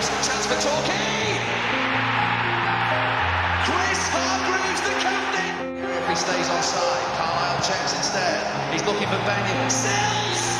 chance for Torquay. Chris Hargreaves, the captain. If he stays offside, Carlisle checks instead. He's looking for Benny. Sells.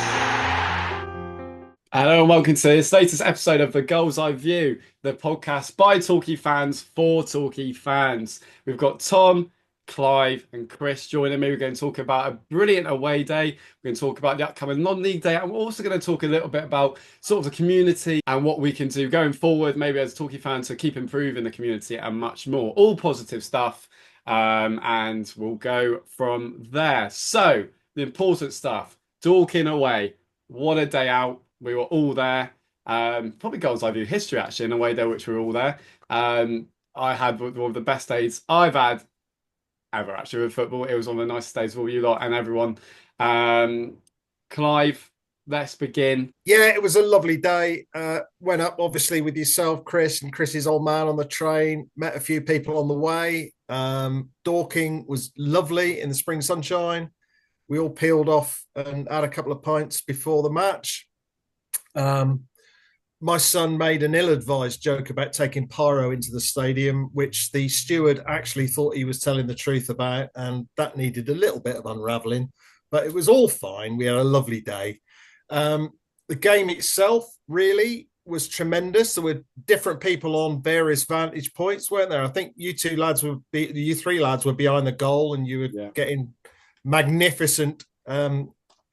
Hello and welcome to this latest episode of the Gull'S View, the podcast by Torquay fans for Torquay fans. We've got Tom, Clive and Chris joining me. We're going to talk about a brilliant away day. We're going to talk about the upcoming non-league day, and we're also going to talk a little bit about sort of the community and what we can do going forward, maybe as Torquay fans, to keep improving the community and much more. All positive stuff, and we'll go from there. So, the important stuff, Dorking away. What a day out. We were all there. Probably Gull'S View history, actually, in a way, though, which we were all there. I had one of the best days I've had ever, actually, with football. It was one of the nicest days for you lot and everyone. Clive, let's begin. Yeah, it was a lovely day. Went up, obviously, with yourself, Chris, and Chris's old man on the train. Met a few people on the way. Dorking was lovely in the spring sunshine. We all peeled off and had a couple of pints before the match. My son made an ill-advised joke about taking pyro into the stadium, which the steward actually thought he was telling the truth about, and that needed a little bit of unraveling, but it was all fine. We had a lovely day. The game itself really was tremendous. There were different people on various vantage points, weren't there? I think you three lads were behind the goal, and you were getting magnificent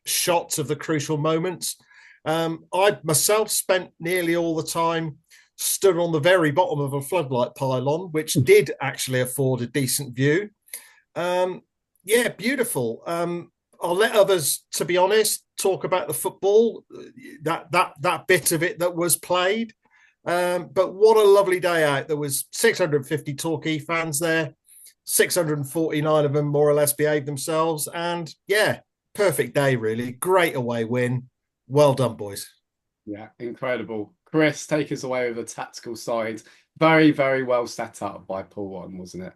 shots of the crucial moments. I myself spent nearly all the time stood on the very bottom of a floodlight pylon, which did actually afford a decent view. Beautiful. I'll let others, to be honest, talk about the football, that bit of it that was played. But what a lovely day out. There was 650 Torquay fans there. 649 of them more or less behaved themselves. And yeah, perfect day, really. Great away win. Well done, boys. Yeah, incredible. Chris, take us away with the tactical side. Very, very well set up by Paul, wasn't it?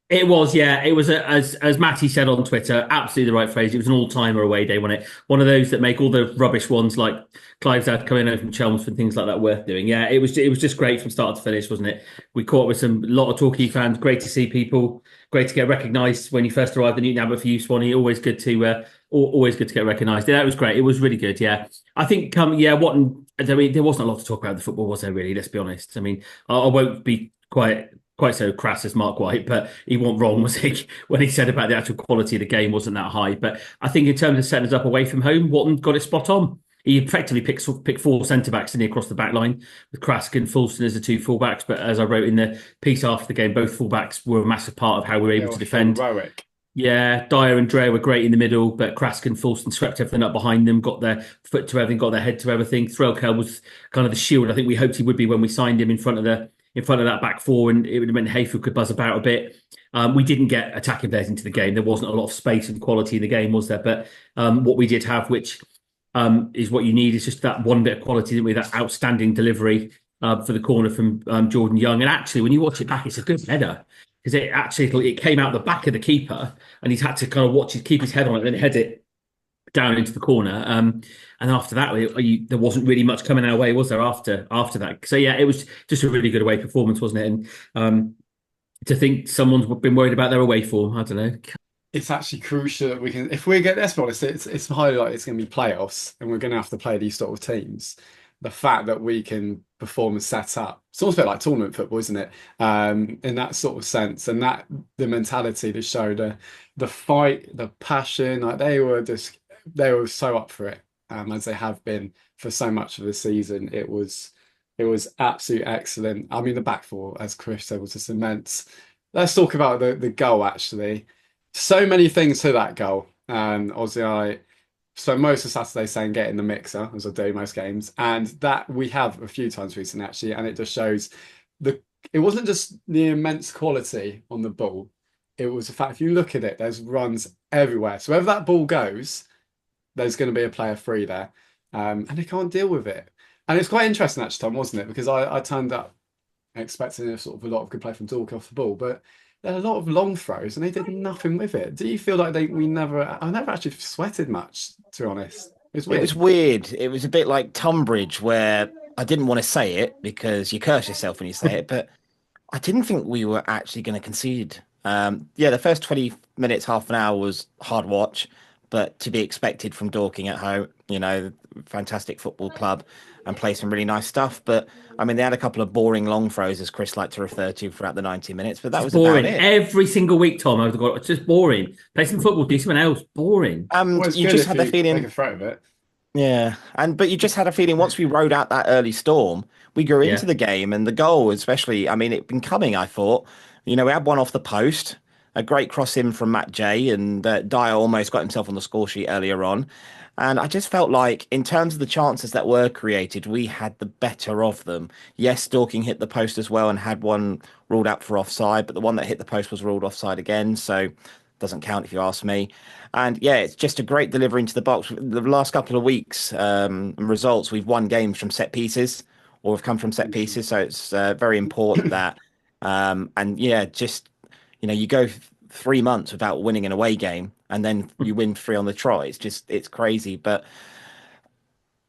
It was, yeah. It was, as Matty said on Twitter, absolutely the right phrase. It was an all-timer away day, wasn't it? One of those that make all the rubbish ones, like Clive's had coming over from Chelmsford and things like that, worth doing. Yeah, it was just great from start to finish, wasn't it? We caught with a lot of Torquay fans. Great to see people. Great to get recognised when you first arrived in Newton Abbot for you, Swanee. Always good to get recognised. Yeah, it was great. It was really good. Yeah, I think. There wasn't a lot to talk about the football, was there? Really, let's be honest. I mean, I won't be quite so crass as Mark White, but he wasn't wrong, was he, when he said about the actual quality of the game wasn't that high. But I think in terms of setting us up away from home, Watton got it spot on. He effectively picked four centre-backs in across the back line, with Krask and Fulston as the two full-backs. But as I wrote in the piece after the game, both full-backs were a massive part of how we were able to defend. Heroic. Yeah, Dyer and Dre were great in the middle, but Krask and Fulston swept everything up behind them, got their foot to everything, got their head to everything. Threlkel was kind of the shield I think we hoped he would be when we signed him in front of that back four, and it would have meant Hayfield could buzz about a bit. We didn't get attacking players into the game. There wasn't a lot of space and quality in the game, was there? But what we did have, which is what you need, is just that one bit of quality, didn't we? That outstanding delivery for the corner from Jordan Young. And actually, when you watch it back, it's a good header, because it came out the back of the keeper, and he's had to kind of keep his head on it, and then head it down into the corner. And after that, there wasn't really much coming our way, was there, after that? So yeah, it was just a really good away performance, wasn't it? And to think someone's been worried about their away form, I don't know. It's actually crucial that we can, if we get, let's be honest, it's highly likely it's going to be playoffs, and we're going to have to play these sort of teams. The fact that we can perform and set up, it's almost a bit like tournament football, isn't it? In that sort of sense, and that the mentality to show the fight, the passion, like they were so up for it, as they have been for so much of the season. It was absolutely excellent. I mean, the back four, as Chris said, was just immense. Let's talk about the goal, actually. So many things to that goal. Obviously, I spent most of Saturday saying get in the mixer, as I do most games, and that we have a few times recently, actually, and it just shows it wasn't just the immense quality on the ball. It was the fact, if you look at it, there's runs everywhere. So wherever that ball goes, there's going to be a player free there, and they can't deal with it. And it's quite interesting, actually, Tom, wasn't it? Because I turned up expecting a lot of good play from Dorking off the ball, but there are a lot of long throws, and they did nothing with it. Do you feel like I never actually sweated much, to be honest? It was weird. It was weird. It was a bit like Tunbridge, where I didn't want to say it because you curse yourself when you say it, but I didn't think we were actually going to concede. The first 20 minutes, half an hour was hard watch, but to be expected from Dorking at home, fantastic football club and play some really nice stuff. But I mean, they had a couple of boring long throws, as Chris liked to refer to, throughout the 90 minutes, but that It's was boring. about it. Every single week, Tom, I've got it's just boring. Play some football, do something else. Boring. Well, it's You good just if had the you feeling. make a threat of it. Yeah, but you just had a feeling once we rode out that early storm, we grew Yeah. into the game and the goal, especially. I mean, it'd been coming. I thought, we had one off the post, a great cross in from Matt J, and Dyer almost got himself on the score sheet earlier on. And I just felt like, in terms of the chances that were created, we had the better of them. Yes, Dorking hit the post as well and had one ruled out for offside, but the one that hit the post was ruled offside again, so doesn't count if you ask me. And yeah, it's just a great delivery into the box. The last couple of weeks results, we've won games from set pieces, or have come from set pieces. So it's very important that. And yeah, just you go 3 months without winning an away game, and then you win 3 on the trot. It's crazy. But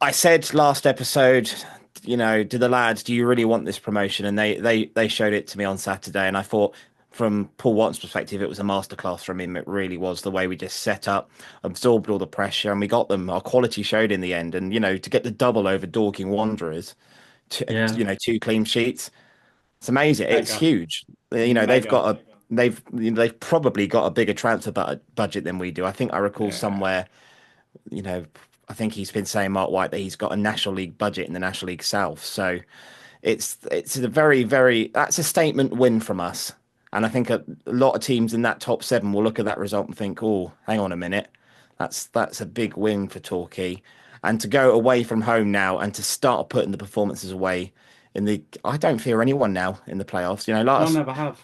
I said last episode, to the lads, do you really want this promotion? And they showed it to me on Saturday, and I thought, from Paul Watson's perspective, it was a masterclass from him. It really was, the way we just set up, absorbed all the pressure, and we got them. Our quality showed in the end. And, to get the double over Dorking Wanderers, Yeah. 2 clean sheets, it's amazing. It's Mega. huge. Mega. They've probably got a bigger transfer budget than we do. I think I recall Yeah. somewhere, I think he's been saying, Mark White, that he's got a National League budget in the National League South. So it's a very, very, that's a statement win from us. And I think a lot of teams in that top 7 will look at that result and think, oh, hang on a minute. That's a big win for Torquay. And to go away from home now and to start putting the performances away I don't fear anyone now in the playoffs. I never have.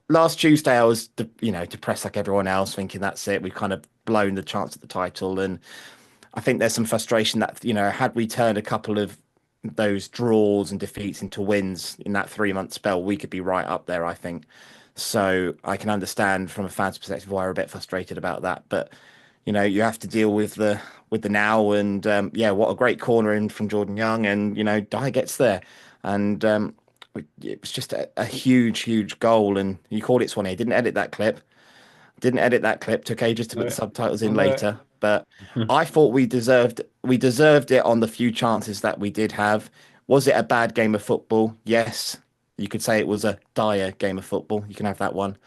Last Tuesday I was, depressed like everyone else, thinking that's it. We've kind of blown the chance at the title. And I think there's some frustration that, had we turned a couple of those draws and defeats into wins in that 3-month spell, we could be right up there, I think. So I can understand from a fan's perspective why we're a bit frustrated about that. But, you have to deal with the now. And what a great corner in from Jordan Young. And, Dyer gets there. And it was just a huge, huge goal. And you called it, Swanee. Didn't edit that clip. Took ages to put the subtitles in later. But I thought we deserved it on the few chances that we did have. Was it a bad game of football? Yes. You could say it was a dire game of football. You can have that one.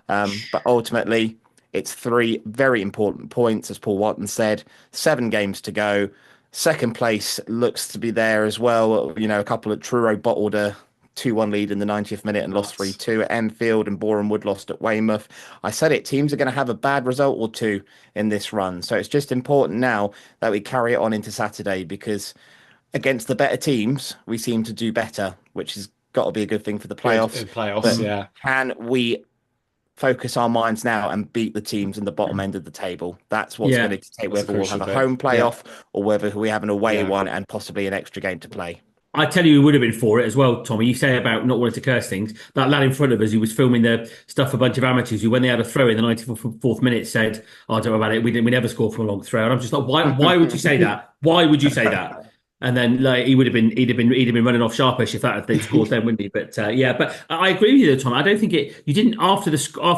But ultimately, it's 3 very important points, as Paul Watson said. 7 games to go. Second place looks to be there as well. A couple of Truro bottled a 2-1 lead in the 90th minute and lost 3-2 at Enfield, and Boreham Wood lost at Weymouth. I said it, teams are going to have a bad result or 2 in this run. So it's just important now that we carry it on into Saturday, because against the better teams, we seem to do better, which has got to be a good thing for the playoffs. In playoffs, But yeah. can we focus our minds now and beat the teams in the bottom end of the table? That's what's going to dictate whether we'll have a home playoff or whether we have an away one and possibly an extra game to play. I tell you, who would have been for it as well, Tommy. You say about not wanting to curse things. That lad in front of us who was filming the stuff for a bunch of amateurs who, when they had a throw in the 94th minute, said, "Oh, don't worry about it. We never scored from a long throw." And I'm just like, why would you say that? Why would you say that? And then he'd have been running off sharpish if they'd scored then, wouldn't he? But but I agree with you, though, Tom. I don't think you didn't after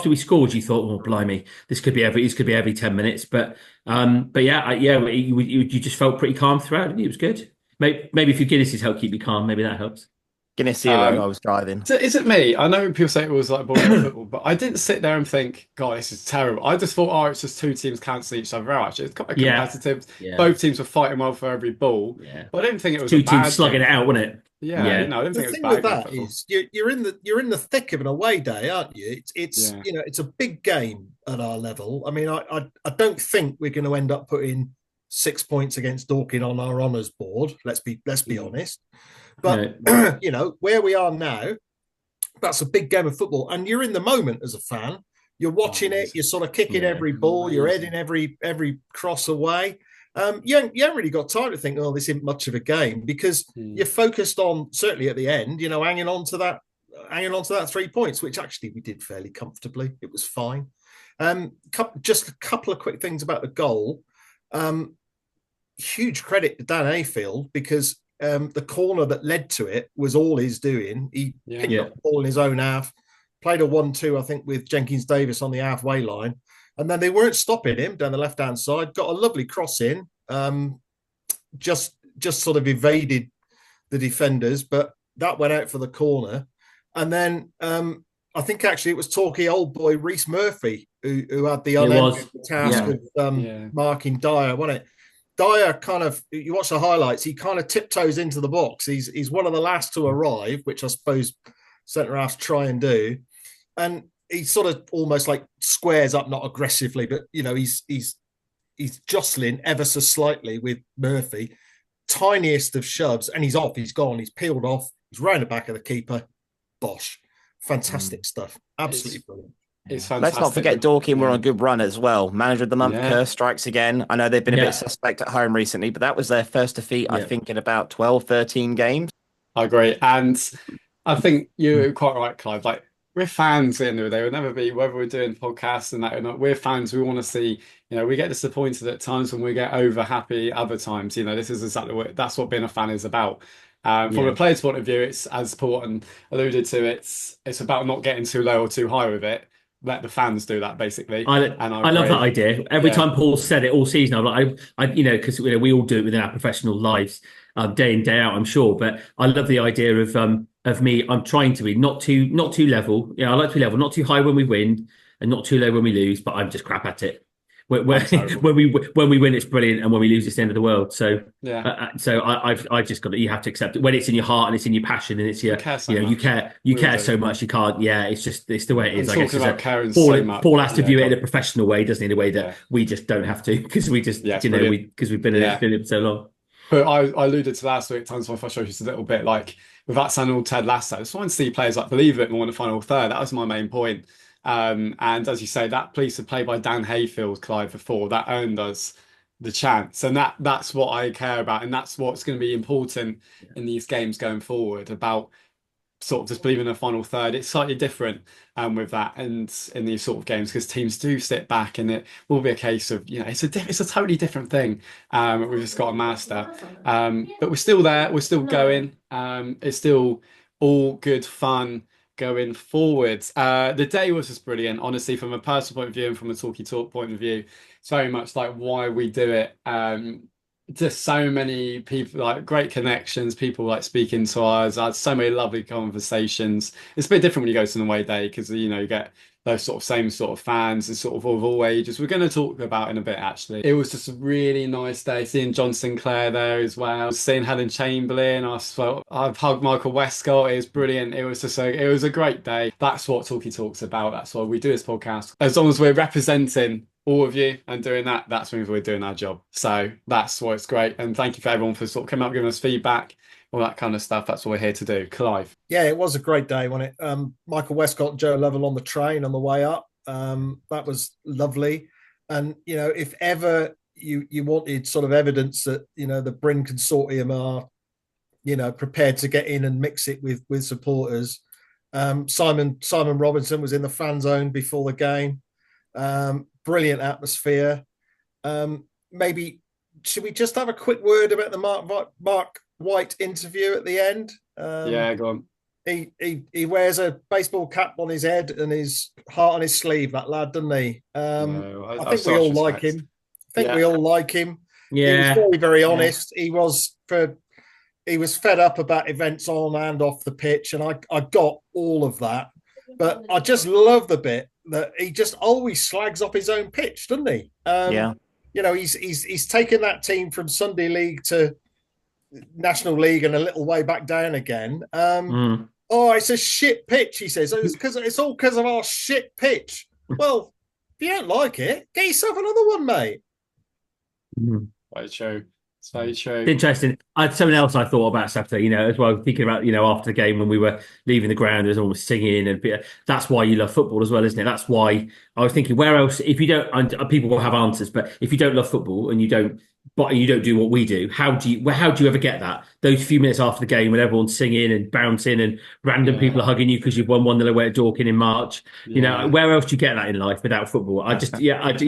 we scored. You thought, oh, blimey, this could be every 10 minutes. But you just felt pretty calm throughout. Didn't you? It was good. Maybe if your Guinness's help keep you calm, maybe that helps. Guinness Zero, I was driving. So is it me? I know people say it was like boring football, but I didn't sit there and think, God, this is terrible. I just thought, it's just 2 teams cancelling each other out. It's quite competitive. Yeah. Both teams were fighting well for every ball. Yeah. But I didn't think it was 2 a bad teams slugging it out, wasn't it? Yeah. Yeah. I didn't think it was thing bad with game that football. is you're in the thick of an away day, aren't you? It's it's a big game at our level. I mean, I don't think we're going to end up putting 6 points against Dorking on our honours board. Let's be honest. But where we are now, that's a big game of football, and you're in the moment as a fan. You're watching it. You're sort of kicking every ball. You're heading every cross away. You haven't really got time to think, oh, this isn't much of a game, because you're focused on, certainly at the end, hanging on to that 3 points, which actually we did fairly comfortably. It was fine. Just a couple of quick things about the goal. Huge credit to Dan Ayfield, because the corner that led to it was all his doing. He picked Yeah. up the ball in his own half, played a 1-2, I think, with Jenkins Davis on the halfway line. And then they weren't stopping him down the left-hand side. Got a lovely cross in, just sort of evaded the defenders, but that went out for the corner. And then I think actually it was Torquay old boy Reece Murphy who had the unending task of marking Dyer, wasn't it? Dyer kind of, you watch the highlights, he kind of tiptoes into the box. He's one of the last to arrive, which I suppose centre-halves try and do. And he sort of almost like squares up, not aggressively, but, you know, he's jostling ever so slightly with Murphy. Tiniest of shoves, and he's off, he's gone, he's peeled off, he's round the back of the keeper. Bosh. Fantastic stuff. Absolutely brilliant. It's fantastic. Let's not forget Dorking were on a good run as well. Manager of the month curse strikes again. I know they've been a bit suspect at home recently, but that was their first defeat, I think, in about 12, 13 games. I agree. And I think you're quite right, Clive. Like, we're fans at the end of the day. We'll never be, whether we're doing podcasts and that or not, we're fans. We want to see, you know, we get disappointed at times when we get over happy other times. You know, this is exactly that's what being a fan is about. From a player's point of view, it's, as Paul alluded to, it's about not getting too low or too high with it. Let the fans do that, basically. I love that idea. Every time Paul said it all season, I'm like, you know, because we all do it within our professional lives, day in, day out, I'm sure. But I love the idea of me. I'm trying to be not too level. Yeah, I like to be level, not too high when we win, and not too low when we lose. But I'm just crap at it. When we win, it's brilliant, and when we lose, it's the end of the world. So so I've just got to. You have to accept it when it's in your heart and it's in your passion and it's your you care so much you can't. Yeah, it's the way it is. I guess about caring Paul, so much. Paul has to view it in a professional way, doesn't he? In a way that we just don't have to because we just because we've been in it for so long. But I alluded to last week. Times my frustration is a little bit like with that Samuel Ted Lasso. I just want to see players like believe it more in the final third. That was my main point. And as you say, that piece of play by Dan Hayfield, Clive, before that earned us the chance, and that's what I care about, and that's what's going to be important in these games going forward. About sort of just believing in the final third. It's slightly different with that, and in these sort of games because teams do sit back, and it will be a case of it's a totally different thing. We've just got to master, but we're still there. We're still going. It's still all good fun going forwards. The day was just brilliant, honestly, from a personal point of view and from a Talky Talk point of view. It's very much like why we do it. Just so many people, like great connections, people like speaking to us. I had so many lovely conversations. It's a bit different when you go to an away day because you get those sort of same sort of fans and sort of all ages. We're going to talk about in a bit, actually. It was just a really nice day seeing John Sinclair there as well, seeing Helen Chamberlain. I've hugged Michael Westcott. It was brilliant. It was a great day. That's what Talky Talk's about. That's why we do this podcast. As long as we're representing all of you and doing that means we're doing our job. So that's why it's great. And thank you for everyone for sort of coming up, giving us feedback, all that kind of stuff. That's what we're here to do. Clive. Yeah, it was a great day, wasn't it? Michael Westcott, Joe Lovell on the train on the way up. That was lovely. And, if ever you wanted sort of evidence that, the Bryn Consortium are, prepared to get in and mix it with supporters, Simon Robinson was in the fan zone before the game. Brilliant atmosphere. Maybe should we just have a quick word about the Mark White interview at the end? Yeah, go on. He wears a baseball cap on his head and his heart on his sleeve, that lad, doesn't he? I think we all like him. We all like him. Yeah. He was very, very honest. He was fed up about events on and off the pitch, and I got all of that. But I just love the bit that he just always slags up his own pitch, doesn't he? He's taken that team from Sunday League to National League and a little way back down again. Oh, it's a shit pitch, he says. It's all because of our shit pitch. Well, if you don't like it, get yourself another one, mate. Very true. It's very true. Interesting. Something else I thought about Saturday, as well, thinking about, after the game when we were leaving the ground, there was almost singing, and that's why you love football as well, isn't it? That's why I was thinking, where else, if you don't, and people will have answers, but if you don't love football and you don't but you don't do what we do. How do you ever get that? Those few minutes after the game when everyone's singing and bouncing and random people are Yeah, hugging you because you've won 1-0 away at Dorking in March. yeah. Where else do you get that in life without football? Just connect.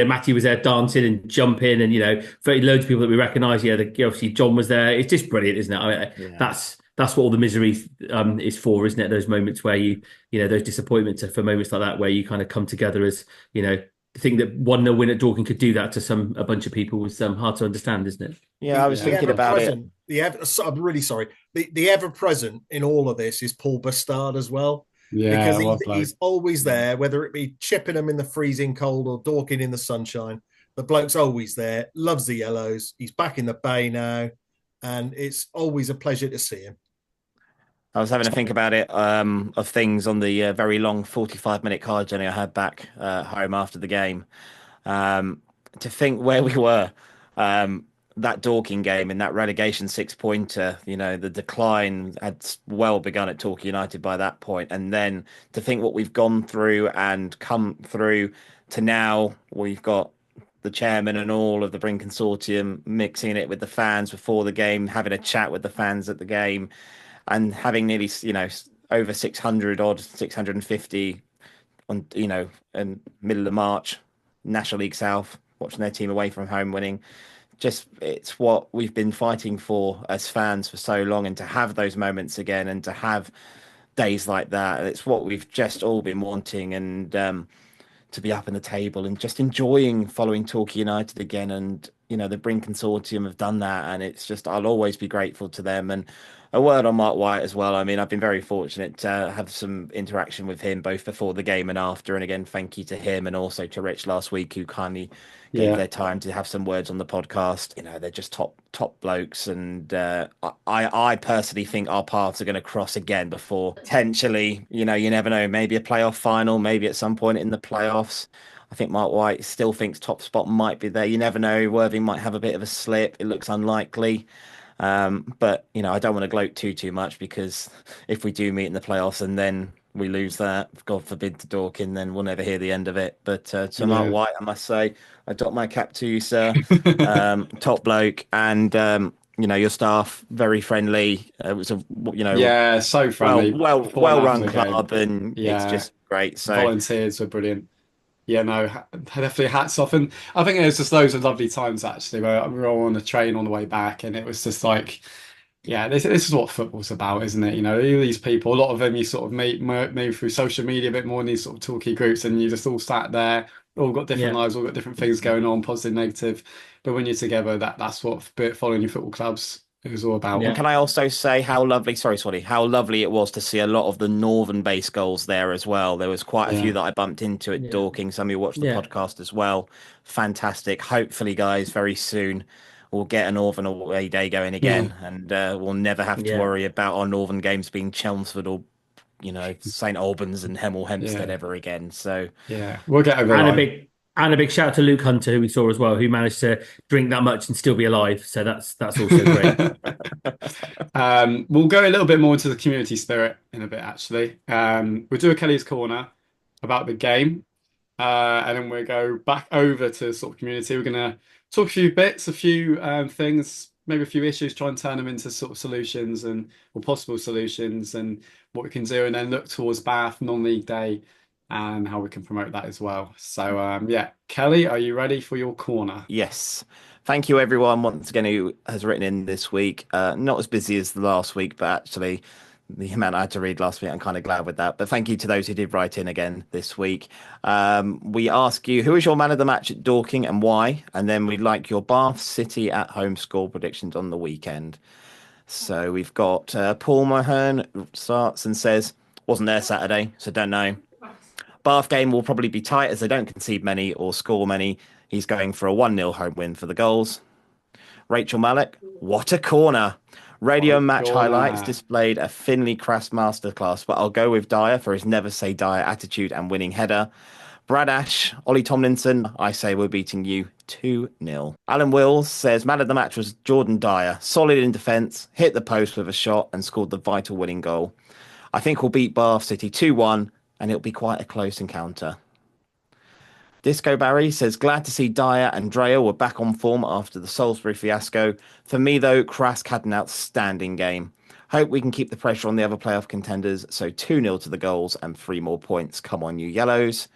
Matty was there dancing and jumping, and loads of people that we recognise. Obviously John was there. It's just brilliant, isn't it? I mean, Yeah. that's what all the misery is for, isn't it? Those moments where those disappointments are for moments like that where you kind of come together as I think that 1-0 win at Dorking could do that to a bunch of people was hard to understand, isn't it? Yeah, I was thinking about it. I'm really sorry. The ever present in all of this is Paul Bastard as well, Yeah, because well played. he's always there, whether it be chipping them in the freezing cold or Dorking in the sunshine. The bloke's always there, loves the yellows. He's back in the bay now, and it's always a pleasure to see him. I was having to think about it of things on the very long 45-minute car journey I had back home after the game. To think where we were, that Dorking game in that relegation 6-pointer, the decline had well begun at Torquay United by that point. And then to think what we've gone through and come through to now, we've got the chairman and all of the Bryn Consortium mixing it with the fans before the game, having a chat with the fans at the game, and having nearly, over 600 odd, 650 on, in middle of March, National League South, watching their team away from home winning. Just, it's what we've been fighting for as fans for so long, and to have those moments again and to have days like that, it's what we've just all been wanting. And to be up in the table and just enjoying following Torquay United again. And, the Bryn Consortium have done that. And it's just, I'll always be grateful to them. And a word on Mark White as well. I mean, I've been very fortunate to have some interaction with him both before the game and after. And again, thank you to him and also to Rich last week, who kindly gave their time to have some words on the podcast. They're just top blokes. And I personally think our paths are going to cross again before potentially, you never know, maybe a playoff final, maybe at some point in the playoffs. I think Mark White still thinks top spot might be there. You never know. Worthing might have a bit of a slip. It looks unlikely. But I don't want to gloat too much, because if we do meet in the playoffs and then we lose that, God forbid, to Dorking, then we'll never hear the end of it. But to Mark White, I must say, I dock my cap to you, sir. Top bloke, and your staff very friendly. It was so friendly. well run club, and it's just great. So volunteers were brilliant. Yeah, no, definitely hats off. And I think it was just loads of lovely times actually, where we were all on the train on the way back, and it was just like, yeah, this is what football's about, isn't it? These people, a lot of them you sort of meet maybe through social media a bit more in these sort of talky groups, and you just all sat there, all got different lives, all got different things going on, positive, negative. But when you're together, that's what following your football clubs is all about. And can I also say how lovely, how lovely it was to see a lot of the northern-based goals there as well. There was quite a few that I bumped into at Dorking. Some of you watched the podcast as well. Fantastic. Hopefully, guys, very soon we'll get a northern away day going again, and we'll never have to worry about our northern games being Chelmsford or St Albans and Hemel Hempstead ever again. So we'll get over that. And a big shout out to Luke Hunter, who we saw as well, who managed to drink that much and still be alive. So that's also great. We'll go a little bit more into the community spirit in a bit, actually. We'll do a Kelly's Corner about the game, and then we'll go back over to sort of community. We're going to talk a few bits, a few things, maybe a few issues, try and turn them into sort of solutions or possible solutions, and what we can do, and then look towards Bath non-league day and how we can promote that as well. So, Kelly, are you ready for your corner? Yes. Thank you, everyone, once again, who has written in this week. Not as busy as the last week, but actually the amount I had to read last week, I'm kind of glad with that. But thank you to those who did write in again this week. We ask you, who is your man of the match at Dorking and why? And then we'd like your Bath City at home score predictions on the weekend. So we've got Paul Mahern starts and says, wasn't there Saturday, so don't know. Bath game will probably be tight as they don't concede many or score many. He's going for a 1-0 home win for the goals. Rachel Malik, what a corner. Radio match highlights displayed a Finley Crass masterclass, but I'll go with Dyer for his never say die attitude and winning header. Brad Ash, Ollie Tomlinson, I say we're beating you 2-0. Alan Wills says man of the match was Jordan Dyer. Solid in defence, hit the post with a shot and scored the vital winning goal. I think we'll beat Bath City 2-1 and it'll be quite a close encounter. Disco Barry says, glad to see Dyer and Drea were back on form after the Salisbury fiasco. For me, though, Krask had an outstanding game. Hope we can keep the pressure on the other playoff contenders. So 2-0 to the Goals and 3 more points. Come on, you Yellows.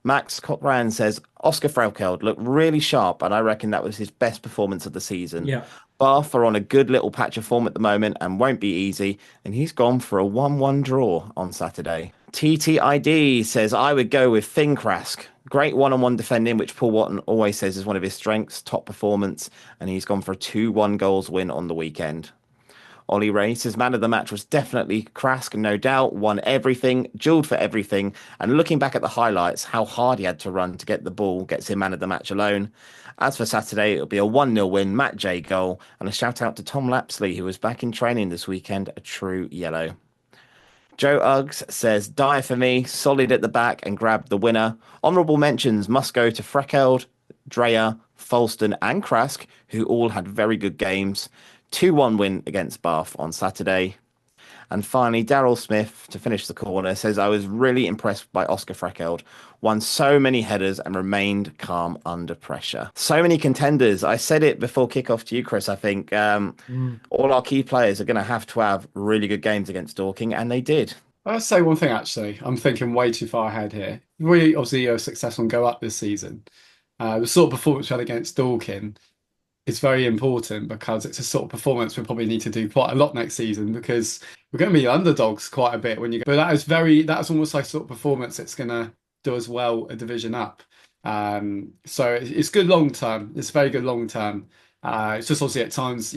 Max Cochran says, Oscar Frelkeld looked really sharp, and I reckon that was his best performance of the season. Yeah. Bath are on a good little patch of form at the moment and won't be easy, and he's gone for a 1-1 draw on Saturday. TTID says, I would go with Finn Krask. Great one-on-one defending, which Paul Watton always says is one of his strengths, top performance, and he's gone for a 2-1 goals win on the weekend. Ollie Ray says, man of the match was definitely Krask, no doubt, won everything, duelled for everything, and looking back at the highlights, how hard he had to run to get the ball gets him man of the match alone. As for Saturday, it'll be a 1-0 win, Matt J goal, and a shout out to Tom Lapsley, who was back in training this weekend, a true yellow. Joe Uggs says, Dyer for me, solid at the back and grabbed the winner. Honourable mentions must go to Freckeld, Drea, Falston and Krask, who all had very good games. 2-1 win against Bath on Saturday. And finally, Daryl Smith, to finish the corner, says, I was really impressed by Oscar Freckeld. Won so many headers and remained calm under pressure. So many contenders. I said it before kickoff to you, Chris. I think all our key players are going to have really good games against Dorking, and they did. I'll say one thing, actually. I'm thinking way too far ahead here. We obviously are successful and go up this season. The sort of performance we had against Dorking is very important because it's a sort of performance we probably need to do quite a lot next season because we're going to be underdogs quite a bit when you go. But that's almost like sort of performance it's going to do as well a division up. So it's good long term. It's very good long term. It's just obviously at times,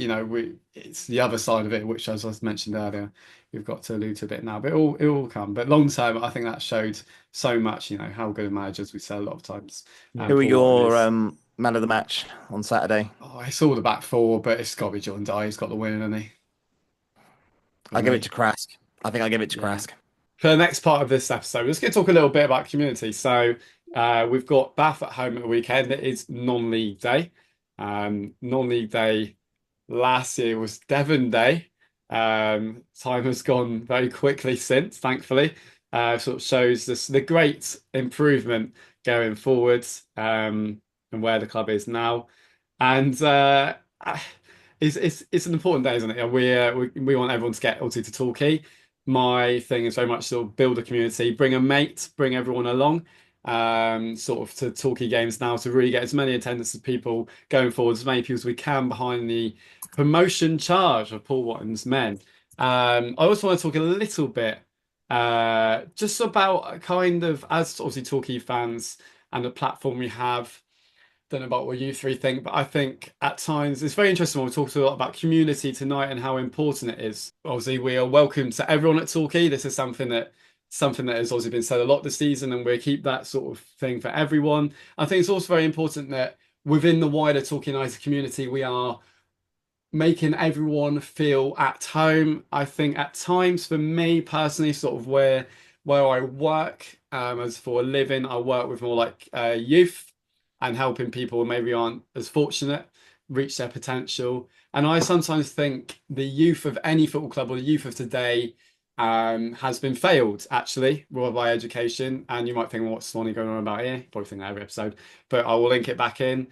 it's the other side of it, which as I mentioned earlier, we've got to allude to a bit now, but it will come. But long term, I think that showed so much, how good a managers we say a lot of times. Who are your man of the match on Saturday? Oh, it's all the back four, but it's got to be John Dye. He's got the win, hasn't he? I'll give it to Krask. I think I'll give it to Krask. For the next part of this episode, let's get to talk a little bit about community. So we've got Bath at home at the weekend. It is non-league day. Non-league day last year was Devon Day. Time has gone very quickly since, thankfully. Sort of shows the great improvement going forwards and where the club is now. And it's an important day, isn't it? We want everyone to get obviously to Torquay. My thing is very much sort of build a community, bring a mate, bring everyone along. Sort of to Torquay games now to really get as many attendance as people going forward, as many people as we can behind the promotion charge of Paul Watton's men. I also want to talk a little bit just about kind of, as obviously Torquay fans and the platform we have. Don't know about what you three think, but I think at times it's very interesting when we talk a lot about community tonight and how important it is. Obviously, we are welcome to everyone at Torquay. This is something that has obviously been said a lot this season, and we keep that sort of thing for everyone. I think it's also very important that within the wider Torquay United community, we are making everyone feel at home. I think at times, for me personally, sort of where I work as for a living, I work with more like youth and helping people who maybe aren't as fortunate reach their potential. And I sometimes think the youth of any football club or the youth of today has been failed actually by education. And you might think, well, what's Swanee going on about here? Probably think that every episode, but I will link it back in.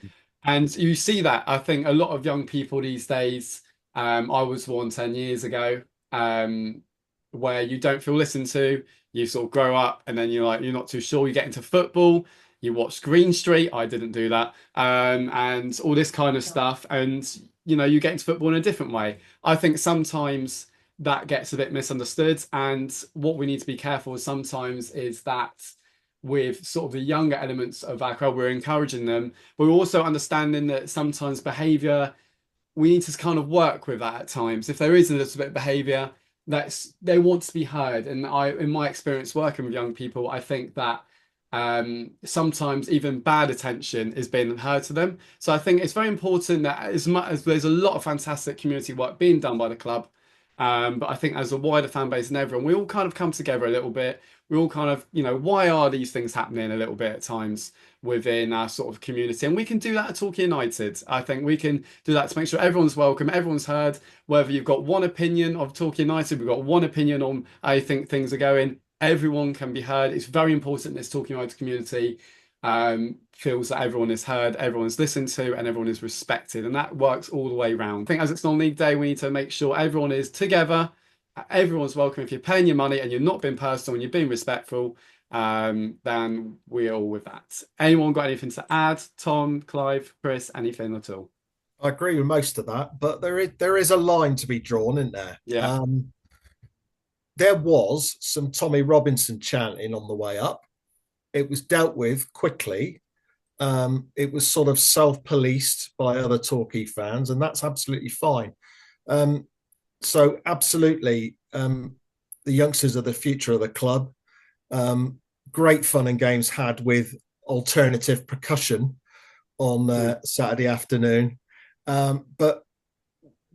And you see that I think a lot of young people these days, I was born 10 years ago, where you don't feel listened to, you sort of grow up and then you're not too sure, you get into football, you watch Green Street, I didn't do that, and all this kind of stuff, and you get into football in a different way. I think sometimes that gets a bit misunderstood, and what we need to be careful sometimes is that with sort of the younger elements of our crowd, we're encouraging them, but we're also understanding that sometimes behaviour, we need to kind of work with that at times. If there is a little bit of behaviour, they want to be heard, and in my experience working with young people, I think that sometimes even bad attention is being heard to them. So I think it's very important that as much as there's a lot of fantastic community work being done by the club, but I think as a wider fan base and everyone, we all kind of come together a little bit. We all kind of, why are these things happening a little bit at times within our sort of community? And we can do that at Torquay United. I think we can do that to make sure everyone's welcome, everyone's heard. Whether you've got one opinion of Torquay United, we've got one opinion on how I think things are going. Everyone can be heard. It's very important in this Torquay United community. feels that everyone is heard, everyone's listened to, and everyone is respected. And that works all the way around. I think as it's non-league day, we need to make sure everyone is together, everyone's welcome. If you're paying your money and you're not being personal and you're being respectful, then we're all with that. Anyone got anything to add? Tom, Clive, Chris, anything at all? I agree with most of that, but there is a line to be drawn, isn't there? Yeah. There was some Tommy Robinson chanting on the way up. It was dealt with quickly. It was sort of self-policed by other Torquay fans, and that's absolutely fine. So absolutely, the youngsters are the future of the club. Great fun and games had with alternative percussion on Saturday afternoon. But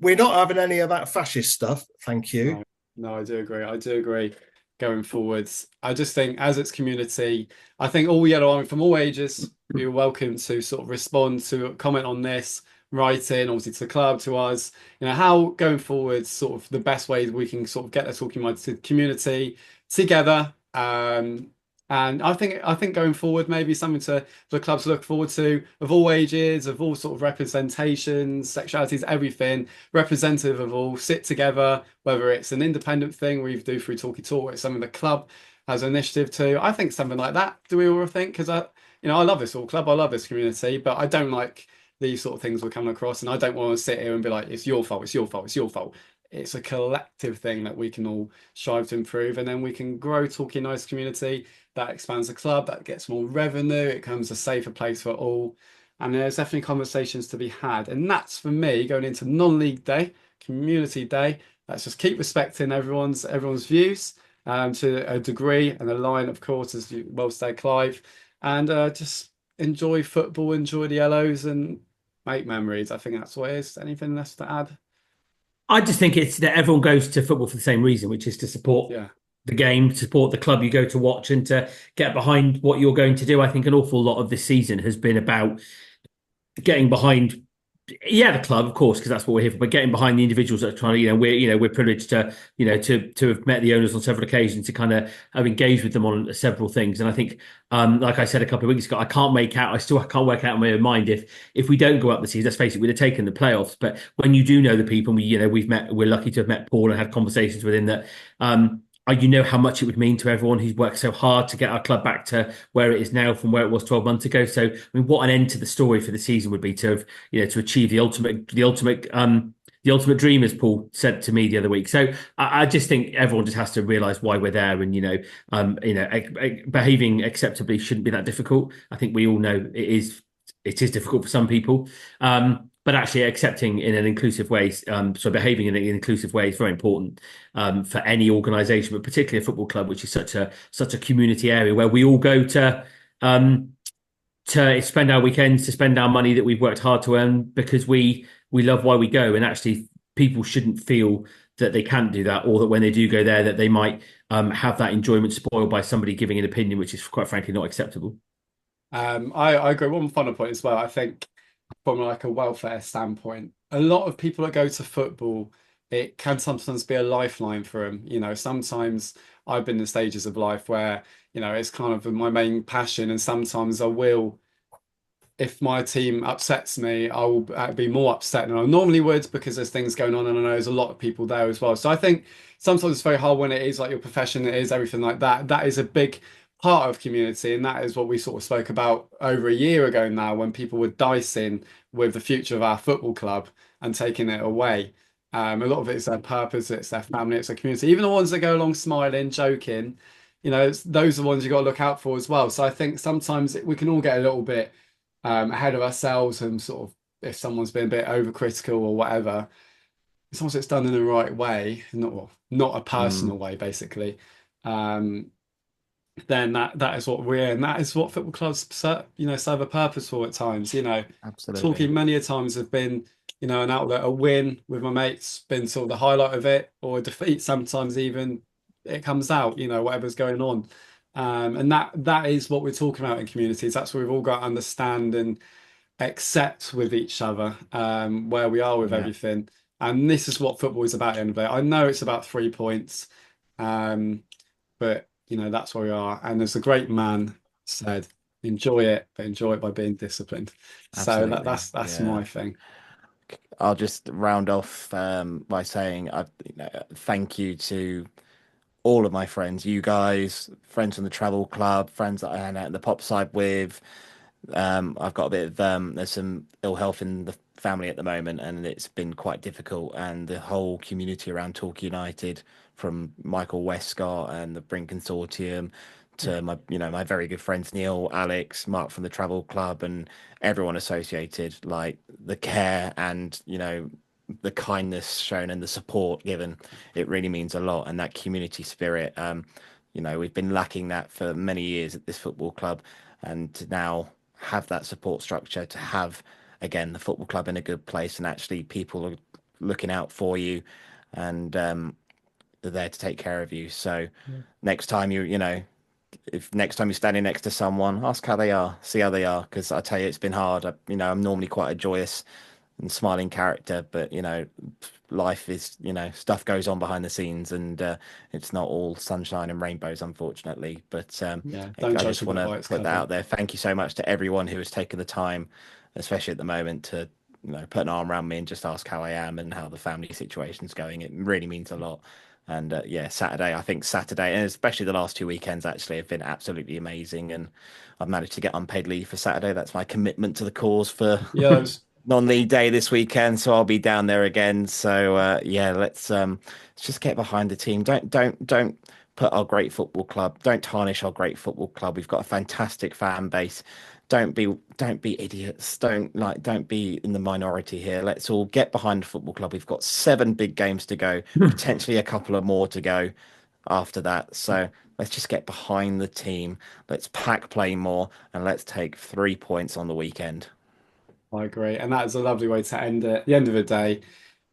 we're not having any of that fascist stuff. Thank you. No, I do agree. I do agree. Going forwards, I just think as its community, I think all Yellow Army from all ages, you're welcome to sort of respond to comment on this, write in, obviously to the club, to us, how going forward, sort of the best way we can sort of get the Talking United community together. And I think going forward, maybe something for the clubs to look forward to, of all ages, of all sort of representations, sexualities, everything, representative of all, sit together, whether it's an independent thing we do through Talky Talk, or it's something the club has an initiative to. I think something like that. Do we all think? Because I love this all club, I love this community, but I don't like these sort of things we're coming across, and I don't want to sit here and be like, it's your fault, it's your fault, it's your fault. It's a collective thing that we can all strive to improve, and then we can grow Talking Nice community. That expands the club, that gets more revenue, it becomes a safer place for all. And there's definitely conversations to be had. And that's for me going into non-league day, community day. Let's just keep respecting everyone's views to a degree, and a line, of course, as you well said, Clive, and just enjoy football, enjoy the yellows, and make memories. I think that's what it is. Anything less to add? I just think it's that everyone goes to football for the same reason, which is to support the game, to support the club you go to watch, and to get behind what you're going to do. I think an awful lot of this season has been about getting behind, the club, of course, because that's what we're here for, but getting behind the individuals that are trying to, we're privileged to, to have met the owners on several occasions, to kind of have engaged with them on several things. And I think, like I said a couple of weeks ago, I can't work out in my own mind if we don't go up the season. Let's face it, we'd have taken the playoffs. But when you do know the people, and we're lucky to have met Paul and had conversations with him that, you know how much it would mean to everyone who's worked so hard to get our club back to where it is now from where it was 12 months ago. So, I mean, what an end to the story for the season would be to have, to achieve the ultimate dream, as Paul said to me the other week. So I just think everyone just has to realise why we're there, and behaving acceptably shouldn't be that difficult. I think we all know it is difficult for some people. But actually accepting in an inclusive way, so behaving in an inclusive way is very important for any organisation, but particularly a football club, which is such a community area where we all go to spend our weekends, to spend our money that we've worked hard to earn, because we love why we go. And actually, people shouldn't feel that they can't do that, or that when they do go there, that they might have that enjoyment spoiled by somebody giving an opinion, which is quite frankly not acceptable. I agree. One final point as well. I think, from like a welfare standpoint, a lot of people that go to football, it can sometimes be a lifeline for them. Sometimes I've been in stages of life where, it's kind of my main passion, and sometimes I will, if my team upsets me, I will be more upset than I normally would, because there's things going on, and I know there's a lot of people there as well. So I think sometimes it's very hard when it is like your profession, it is everything like that. That is a big part of community, and that is what we sort of spoke about over a year ago now, when people were dicing with the future of our football club and taking it away. A lot of it is their purpose, it's their family, it's their community. Even the ones that go along smiling, joking, those are the ones you got to look out for as well. So I think sometimes we can all get a little bit ahead of ourselves, and sort of, if someone's been a bit overcritical or whatever, as long as it's done in the right way, not a personal way, basically. Then that is what we're, and that is what football clubs serve a purpose for at times. Absolutely. Talking many a times have been, an outlet. A win with my mates been sort of the highlight of it, or a defeat sometimes even it comes out, whatever's going on. And that is what we're talking about in communities. That's what we've all got to understand and accept with each other, where we are with everything. And this is what football is about at the end of the day. I know it's about 3 points, but that's where we are. And as a great man said, enjoy it, but enjoy it by being disciplined. So Absolutely. that's Yeah. my thing. I'll just round off by saying thank you to all of my friends, you guys, friends from the travel club, friends that I hang out in the pop side with. I've got a bit of there's some ill health in the family at the moment, and it's been quite difficult. And the whole community around Torquay United, from Michael Westcott and the Brink Consortium to my very good friends Neil, Alex, Mark from the travel club, and everyone associated, like the care and the kindness shown and the support given, it really means a lot. And that community spirit, we've been lacking that for many years at this football club, and to now have that support structure, to have again the football club in a good place, and actually people are looking out for you, and they're there to take care of you. So next time if next time you're standing next to someone, ask how they are, see how they are, because I tell you, it's been hard. I'm normally quite a joyous and smiling character, but life is, stuff goes on behind the scenes, and it's not all sunshine and rainbows, unfortunately. But don't I judge just a want book to by its put that cover. out there. Thank you so much to everyone who has taken the time, especially at the moment, to put an arm around me and just ask how I am and how the family situation's going. It really means a lot. And I think Saturday, and especially the last 2 weekends, actually have been absolutely amazing. And I've managed to get unpaid leave for Saturday. That's my commitment to the cause for non-league day this weekend, so I'll be down there again. So let's just get behind the team. Don't put our great football club, don't tarnish our great football club. We've got a fantastic fan base. Don't be idiots. Don't be in the minority here. Let's all get behind the football club. We've got 7 big games to go, potentially a couple of more to go after that. So let's just get behind the team. Let's pack play more, and let's take 3 points on the weekend. I agree. And that is a lovely way to end it. At the end of the day,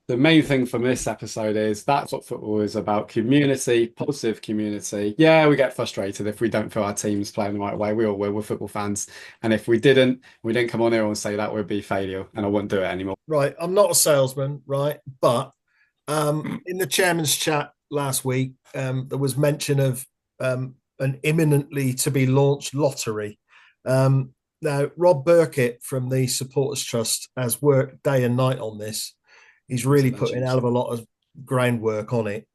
the main thing from this episode is that's what football is about: community, positive community. Yeah, we get frustrated if we don't feel our team's playing the right way. We all will. We're football fans. And if we didn't come on here and say that, would be failure, and I wouldn't do it anymore. Right. I'm not a salesman, right? But in the chairman's chat last week, there was mention of an imminently to be launched lottery. Now, Rob Burkett from the Supporters Trust has worked day and night on this. He's really put in a hell of a lot of groundwork on it.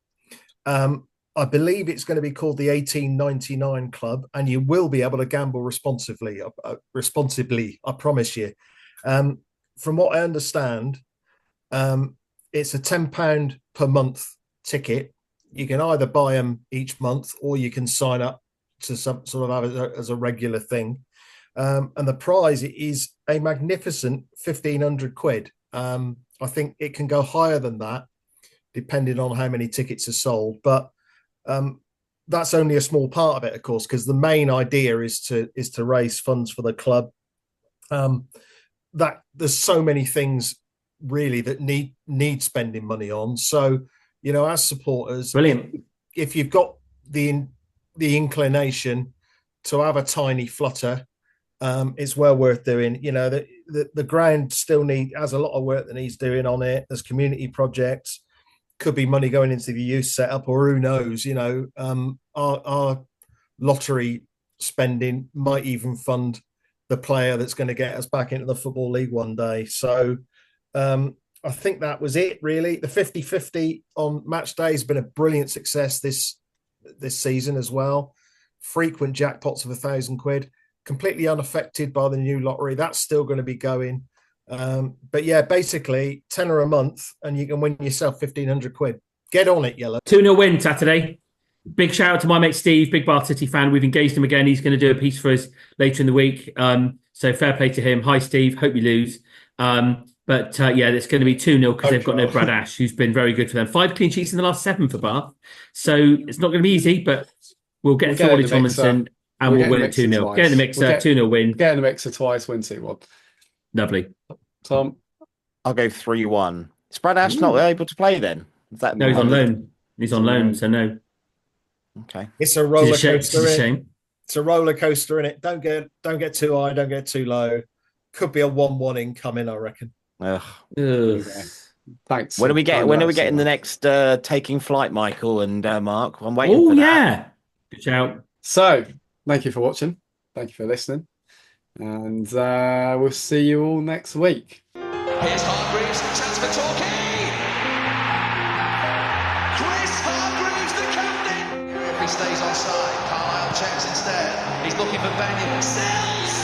I believe it's going to be called the 1899 Club, and you will be able to gamble responsibly. I promise you. From what I understand, it's a £10 per month ticket. You can either buy them each month, or you can sign up to some sort of have it as a regular thing. And the prize is a magnificent £1,500. I think it can go higher than that, depending on how many tickets are sold. But that's only a small part of it, of course, because the main idea is to raise funds for the club. That there's so many things really that need spending money on. So, as supporters, brilliant. If you've got the inclination to have a tiny flutter, it's well worth doing. The ground still has a lot of work that needs doing on it. There's community projects, could be money going into the youth setup, or who knows, our lottery spending might even fund the player that's going to get us back into the Football League one day. So I think that was it, really. The 50-50 on match day has been a brilliant success this season as well. Frequent jackpots of £1,000, completely unaffected by the new lottery. That's still going to be going. But yeah, basically £10 a month and you can win yourself £1,500. Get on it, Yellow. 2-0 win Saturday. Big shout out to my mate Steve, big Bath City fan. We've engaged him again. He's going to do a piece for us later in the week. So fair play to him. Hi, Steve. Hope you lose. But it's going to be 2-0 because they've got no Brad Ash, who's been very good for them. 5 clean sheets in the last 7 for Bath. So it's not going to be easy, but we'll get through Ollie Tomlinson and we'll win it 2-0. Get in the mixer, 2-0 win. Get in the mixer twice, win 2-1. Lovely. Tom? I'll go 3-1. Is Brad Ash not able to play then? No, he's on loan. He's on loan, so no. Okay. It's a roller coaster. It's a shame. It's a roller coaster, innit? Don't get too high, don't get too low. Could be a 1-1 incoming, I reckon. Ugh. Thanks. When are we getting the next taking flight, Michael and Mark? I'm waiting for that. Good shout. So, thank you for watching. Thank you for listening. And we'll see you all next week. Here's Hargreaves, chance for Torquay. Chris Hargreaves, the captain. If he stays onside, Carlisle checks instead. He's looking for Benyon. Sells.